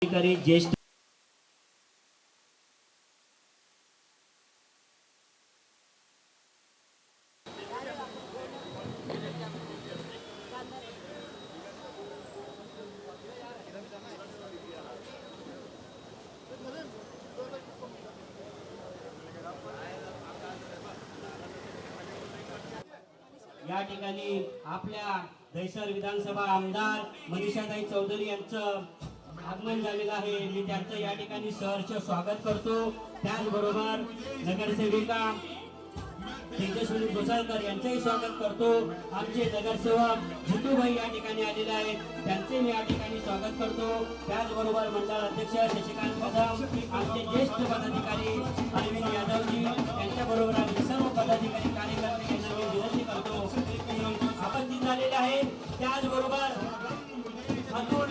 अधिकारी ज्येष्ठ या ठिकाणी आपल्या दहिसर विधानसभा आमदार मनीषाताई चौधरी यांचं आगमन झालेलं आहे। मी त्यांचं या ठिकाणी सहर्ष स्वागत करतो। त्याचबरोबर नगरसेविका तेजस्विनी घोसाळकर यांचंही स्वागत करतो। आमचे नगरसेवक जितूभाई या ठिकाणी आलेले आहेत, त्यांचे मी या ठिकाणी स्वागत करतो। त्याचबरोबर मंडळ अध्यक्ष शशिकांत कदम, आमचे ज्येष्ठ पदाधिकारी अरविंद यादवजी यांच्याबरोबर आम्ही सर्व पदाधिकारी कार्यकर्ते यांना मी विनंती करतो उपस्थित झालेले आहेत। त्याचबरोबर अतुल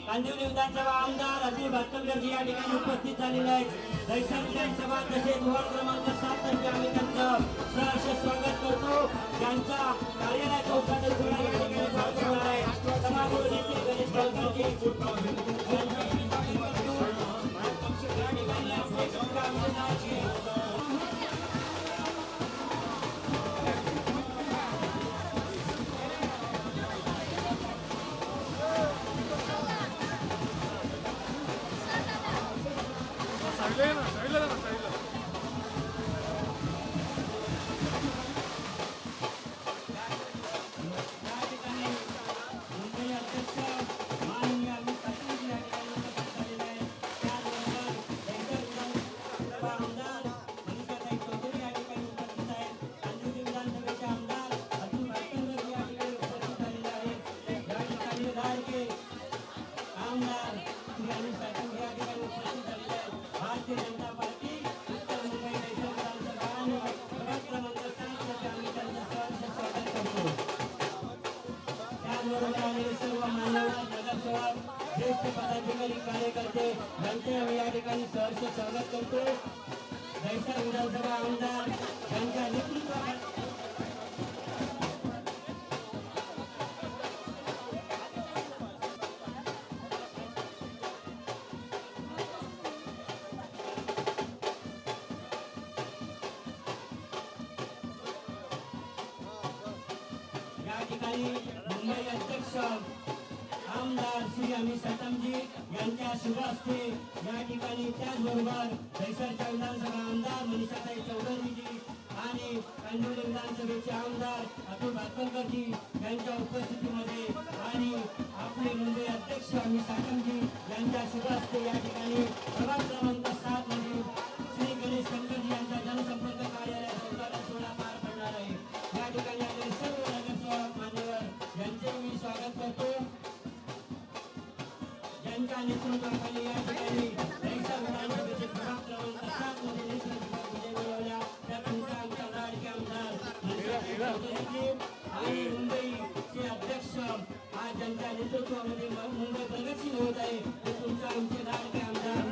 कांदिवली विधानसभा आमदार अतुल भातकरजी या ठिकाणी उपस्थित झालेले आहेत। दहिसर विधानसभा तसेच वॉर्ड क्रमांक 7 तर्फे आम्ही त्यांचं सहर्ष स्वागत करतो। त्यांचा कार्यालयाचं उद्घाटन सोहळा या ठिकाणी पार पडणार आहे। सभागृह नेते गणेश गावकरजी या ठिकाणी आपले शुभकामना ज्येष्ठ पदाधिकारी कार्यकर्ते यांचे या ठिकाणी सहर्ष स्वागत करतो। दहिसर विधानसभा आमदार यांच्या नेतृत्वात या ठिकाणी मुंबई अध्यक्ष आमदार श्री अमित साटमजी यांच्या शुभ हस्ते या ठिकाणी, त्याचबरोबर दहिसरच्या विधानसभा आमदार मनीषाताई चौधरीजी आणि कांदिवली विधानसभेचे आमदार अतुल भातकरजी यांच्या उपस्थितीमध्ये आणि आपले मुंबई अध्यक्ष अमित साटमजी यांच्या शुभ हस्ते या ठिकाणी प्रभाग क्रमांक 7 मध्ये श्री गणेश शंकरजी यांच्या जनसंपर्क कार्यालयाचा उद्घाटन सोहळा पार पडणार आहे। या ठिकाणी आलेले सर्व नगरसेवक मान्यवर यांचे मी स्वागत करतो। त्यांच्या नेतृत्वाखाली या ठिकाणी दहिसर विधानसभेचे प्रभाग क्रमांक 7 मध्ये नेतृत्व विजय मिळवल्या त्या तुमचा आमचा लाडके आमदार आणि मुंबईचे अध्यक्ष आज ज्यांच्या नेतृत्वामध्ये मुंबई प्रगतशील होत आहे ते तुमचा आमचे लाडके आमदार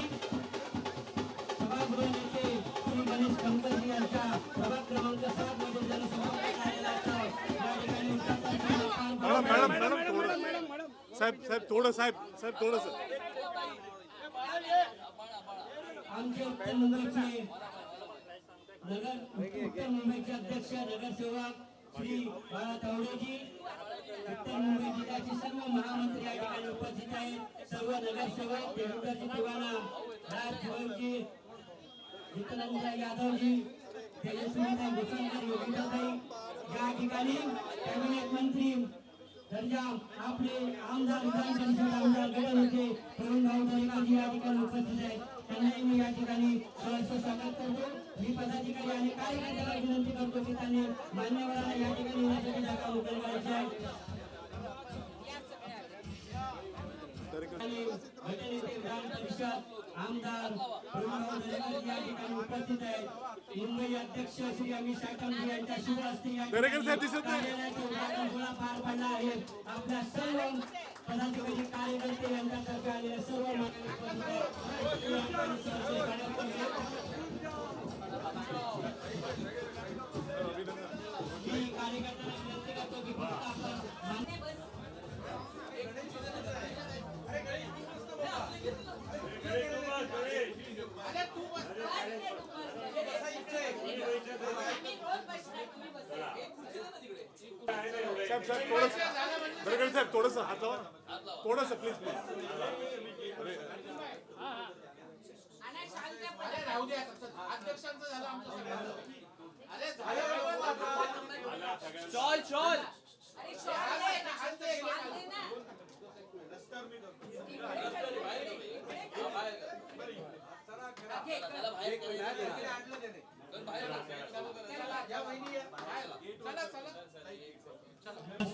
सभागृह नेते श्री गणेश कंपजी यांच्या प्रभाग क्रमांक 7 मध्ये जनसंपर्क कार्यालयाचा या ठिकाणी साहेब थोडस आमचे उत्तर मुंबईचे अध्यक्ष नगरसेवक श्री बाळा तावडेजी, उत्तर मुंबई जिल्ह्याचे सर्व महामंत्री या ठिकाणी उपस्थित आहेत। सर्व नगरसेवक देवेंद्रजी दिवाना, राज गोयलजी, जितेंद्र यादवजी, तेजस्विनी घोसाळकर, योगिताताई या ठिकाणी कॅबिनेट मंत्री दर्जा आपले आमदार विधान परिषद आमदार गण होते प्रवीण भाऊ दरेकरजी या ठिकाणी उपस्थित आहेत। त्यांनाही मी या ठिकाणी सहर्ष स्वागत करतो। मी पदाधिकारी आणि कार्यकर्त्यांना विनंती करतो की त्यांनी मान्यवरांना या ठिकाणी येण्यासाठी जागा मोकळी करायची आहे। विधान परिषद आमदार प्रवीण भाऊ दरेकर या ठिकाणी उपस्थित आहेत। मुंबई अध्यक्ष श्री अमित साटमजी यांच्या शुभ हस्ते या कार्यालयाचं उद्घाटन सोहळा पार पडला आहे। आपल्या सर्व पदाधिकारी कार्यकर्ते यांच्यातर्फे आलेले सर्व मी कार्यकर्त्यांना विनंती करतो की फक्त आपण साहेब साहेब थोडस गडकरी साहेब थोडस हात लावा थोडस प्लीज प्लीज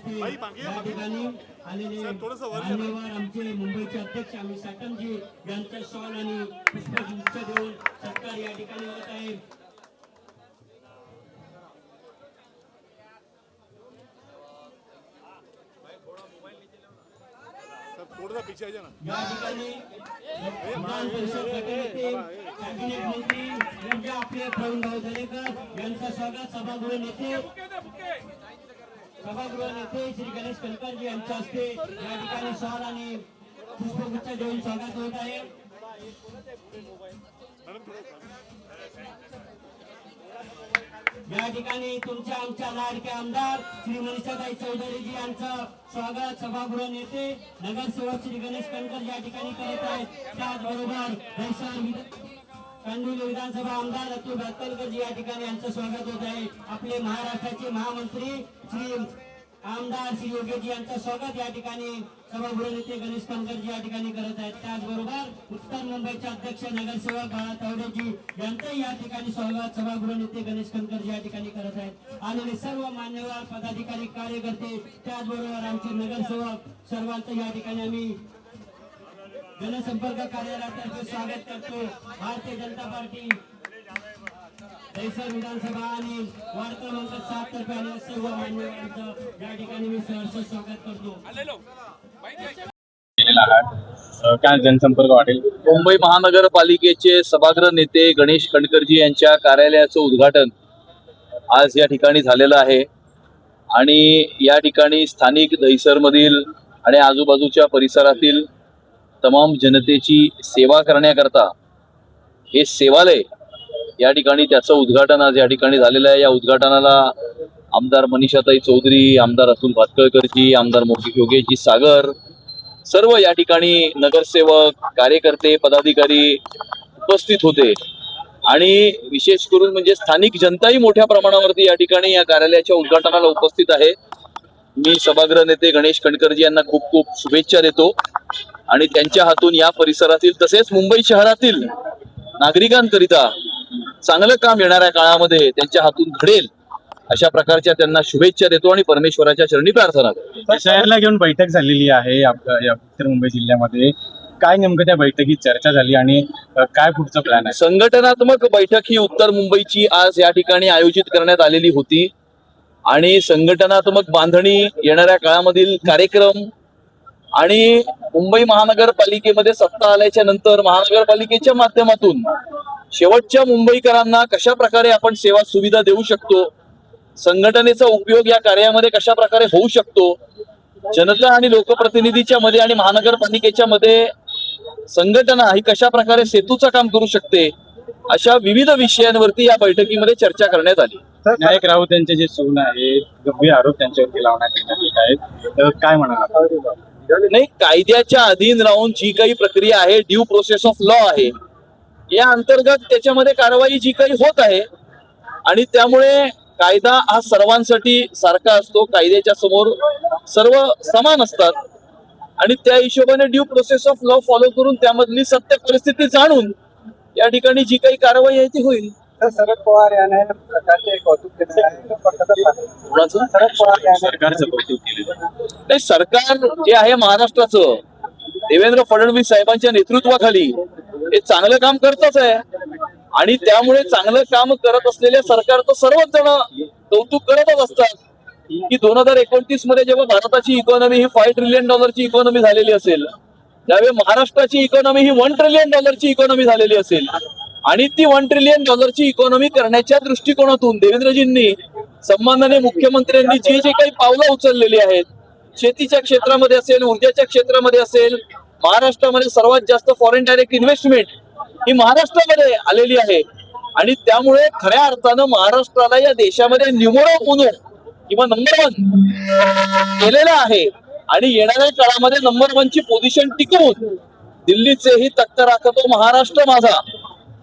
अरे बाई मागे या ठिकाणी आलेले साहेब, थोडंसं वर या. मान्यवर आमचे मुंबईचे अध्यक्ष अमित साटमजी यांचा शॉल आणि पुष्पगुच्छ देऊन सत्कार या ठिकाणी होत आहे. साहेब थोडंसं पीछे आ जाना या ठिकाणी विधान परिषद गटनेते कॅबिनेट मंत्री ऊर्जा आपले प्रवीणभाऊ दरेकर यांचं स्वागत सभागृह नेते श्री गणेश कणकरजी यांच्या हस्ते या ठिकाणी शॉल आणि पुष्पगुच्छ देऊन स्वागत होत आहे. या ठिकाणी तुमच्या आमच्या लाडके आमदार श्री मनीषाताई चौधरीजी यांचं स्वागत सभागृह नेते नगरसेवक श्री गणेश कणकर या ठिकाणी करत आहेत. त्याचबरोबर कांदिवली विधानसभा आमदार अतुल भातकलकरजी या ठिकाणी यांचं स्वागत होत आहे. आपले महाराष्ट्राचे महामंत्री श्री आमदार श्री योगेजी यांचं स्वागत या ठिकाणी सभागृह नेते गणेश कणकरजी या ठिकाणी करत आहेत. त्याचबरोबर उत्तर मुंबईचे अध्यक्ष नगरसेवक बाळा तावडेजी यांचंही या ठिकाणी स्वागत सभागृह नेते गणेश कणकरजी या ठिकाणी करत आहेत. आलेले सर्व मान्यवर पदाधिकारी कार्यकर्ते त्याचबरोबर आमचे नगरसेवक सर्वांचं या ठिकाणी आम्ही जनसंपर्क कार्यालयातर्फे स्वागत करतो. भारतीय जनता पार्टी दहिसर विधानसभा आणि वार्ड क्रमांक 7 तर्फे आलेल्या सर्व मान्यवरांचं या ठिकाणी मी सहर्ष स्वागत करतो. काय जनसंपर्क वाटेल. मुंबई महानगरपालिकेचे सभागृह नेते गणेश कणकरजी यांच्या कार्यालयाचं उद्घाटन आज या ठिकाणी झालेलं आहे आणि या ठिकाणी स्थानिक दहिसरमधील आणि आजूबाजूच्या परिसरातील तमाम जनतेची सेवा करण्याकरता हे सेवालय या ठिकाणी त्याचं उद्घाटन आज या ठिकाणी झालेलं आहे. या उद्घाटनाला आमदार मनीषाताई चौधरी, आमदार अतुल भातकळकरजी, आमदार योगेशजी सागर, सर्व या ठिकाणी नगरसेवक, कार्यकर्ते, पदाधिकारी उपस्थित होते आणि विशेष करून म्हणजे स्थानिक जनताही मोठ्या प्रमाणावरती या ठिकाणी या कार्यालयाच्या उद्घाटनाला उपस्थित आहे. मी सभागृह नेते गणेश कणकरजी यांना खूप खूप शुभेच्छा देतो आणि त्यांच्या हातून या परिसरातील तसेच मुंबई शहरातील नागरिकांकरिता चांगलं काम येणाऱ्या काळामध्ये त्यांच्या हातून घडेल अशा प्रकारच्या त्यांना शुभेच्छा देतो आणि परमेश्वराच्या चरणी प्रार्थना करतो. शहराला घेऊन बैठक झालेली आहे आपल्या या उत्तर मुंबई जिल्ह्यामध्ये. काय नेमकं त्या बैठकीत चर्चा झाली आणि काय पुढचं प्लॅन आहे. संघटनात्मक बैठक ही उत्तर मुंबईची आज या ठिकाणी आयोजित करण्यात आलेली होती आणि संघटनात्मक बांधणी, येणाऱ्या काळामधील कार्यक्रम आणि मुंबई महानगरपालिकेमध्ये सत्ता आल्याच्या नंतर महानगरपालिकेच्या माध्यमातून शेवटच्या मुंबईकरांना कशा प्रकारे आपण सेवा सुविधा देऊ शकतो, संघटनेचा उपयोग या कार्यामध्ये कशा प्रकारे होऊ शकतो, जनता आणि लोकप्रतिनिधीच्या मध्ये आणि महानगरपालिकेच्या मध्ये संघटना ही कशा प्रकारे सेतूचं काम करू शकते, अशा विविध विषयांवरती या बैठकीमध्ये चर्चा करण्यात आली. नायक राऊत यांचे जे सून आहेत, गंभीर आरोप त्यांच्यावरती लावण्यात येत आहेत, काय म्हणाला. नाही, कायद्याच्या अधीन राहून जी काही प्रक्रिया आहे, ड्यू प्रोसेस ऑफ लॉ आहे, या अंतर्गत त्याच्यामध्ये कारवाई जी काही होत आहे आणि त्यामुळे कायदा हा सर्वांसाठी सारखा असतो. कायद्याच्या समोर सर्व समान असतात आणि त्या हिशोबाने due process of law follow करून त्यामधली सत्य परिस्थिती जाणून या ठिकाणी जी काही कारवाई आहे ती होईल. शरद पवार यांनी सरकारचे कौतुक केले आहे. सरकारचं कौतुक केलेलं आहे. नाही, सरकार जे आहे महाराष्ट्राचं देवेंद्र फडणवीस साहेबांच्या नेतृत्वाखाली हे चांगलं काम करतच आहे आणि त्यामुळे चांगलं काम करत असलेल्या सरकारचं सर्वच जण कौतुक करतच असतात की 2029 मध्ये जेव्हा भारताची इकॉनॉमी ही $5 ट्रिलियन इकॉनॉमी झालेली असेल, त्यावेळी महाराष्ट्राची इकॉनॉमी ही $1 ट्रिलियन इकॉनॉमी झालेली असेल आणि ती $1 ट्रिलियन इकॉनॉमी करण्याच्या दृष्टिकोनातून देवेंद्रजींनी, सन्माननीय मुख्यमंत्र्यांनी जी जे काही पावलं उचललेली आहेत, शेतीच्या क्षेत्रामध्ये असेल, ऊर्जाच्या क्षेत्रामध्ये असेल, महाराष्ट्रामध्ये सर्वात जास्त फॉरेन डायरेक्ट इन्व्हेस्टमेंट ही महाराष्ट्रामध्ये आलेली आहे आणि त्यामुळे खऱ्या अर्थानं महाराष्ट्राला या देशामध्ये न्यूमरो उनो किंवा नंबर 1 केलेलं आहे आणि येणाऱ्या काळामध्ये नंबर 1 ची पोझिशन टिकवून दिल्लीचेही तख्त राखतो महाराष्ट्र माझा,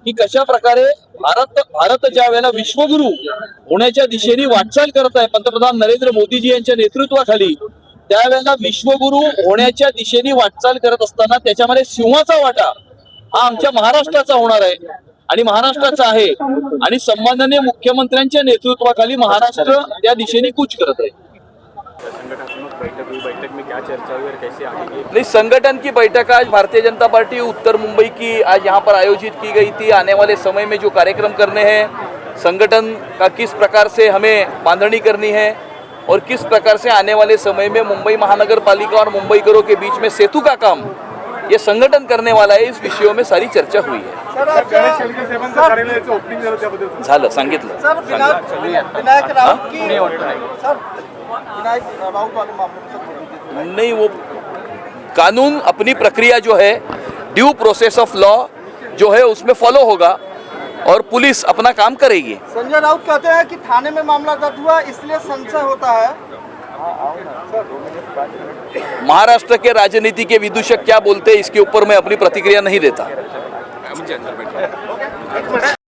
की कशा प्रकारे भारत ज्या वेळेला विश्वगुरु होण्याच्या दिशेने वाटचाल करत आहे पंतप्रधान नरेंद्र मोदीजी यांच्या नेतृत्वाखाली, त्यावेळेला विश्वगुरु होण्याच्या दिशेने वाटचाल करत असताना त्याच्यामध्ये सिंहाचा वाटा हा आमच्या महाराष्ट्राचा होणार आहे आणि महाराष्ट्राचा आहे आणि सन्माननीय मुख्यमंत्र्यांच्या नेतृत्वाखाली महाराष्ट्र त्या दिशेने कूच करत आहे। बैठक में क्या चर्चा हुई और कैसे आगे नहीं, संगठन की बैठक आज भारतीय जनता पार्टी उत्तर मुंबई की आज यहाँ पर आयोजित की गई थी। आने वाले समय में जो कार्यक्रम करने हैं, संगठन का किस प्रकार से हमें बांधनी करनी है और किस प्रकार से आने वाले समय में मुंबई महानगर पालिका और मुंबईकरों के बीच में सेतु का काम ये संगठन करने वाला है, इस विषयों में सारी चर्चा हुई है। गणेश कणकर साहेबांचं कार्यालयाचं ओपनिंग झालं त्याबद्दल झालं, सांगितलं। नहीं, वो कानून अपनी प्रक्रिया जो है ड्यू प्रोसेस ऑफ लॉ जो है उसमें फॉलो होगा और पुलिस अपना काम करेगी। संजय राउत कहते हैं कि थाने में मामला दर्ज हुआ इसलिए संशय होता है। महाराष्ट्र के राजनीति के विदूषक क्या बोलते हैं इसके ऊपर मैं अपनी प्रतिक्रिया नहीं देता।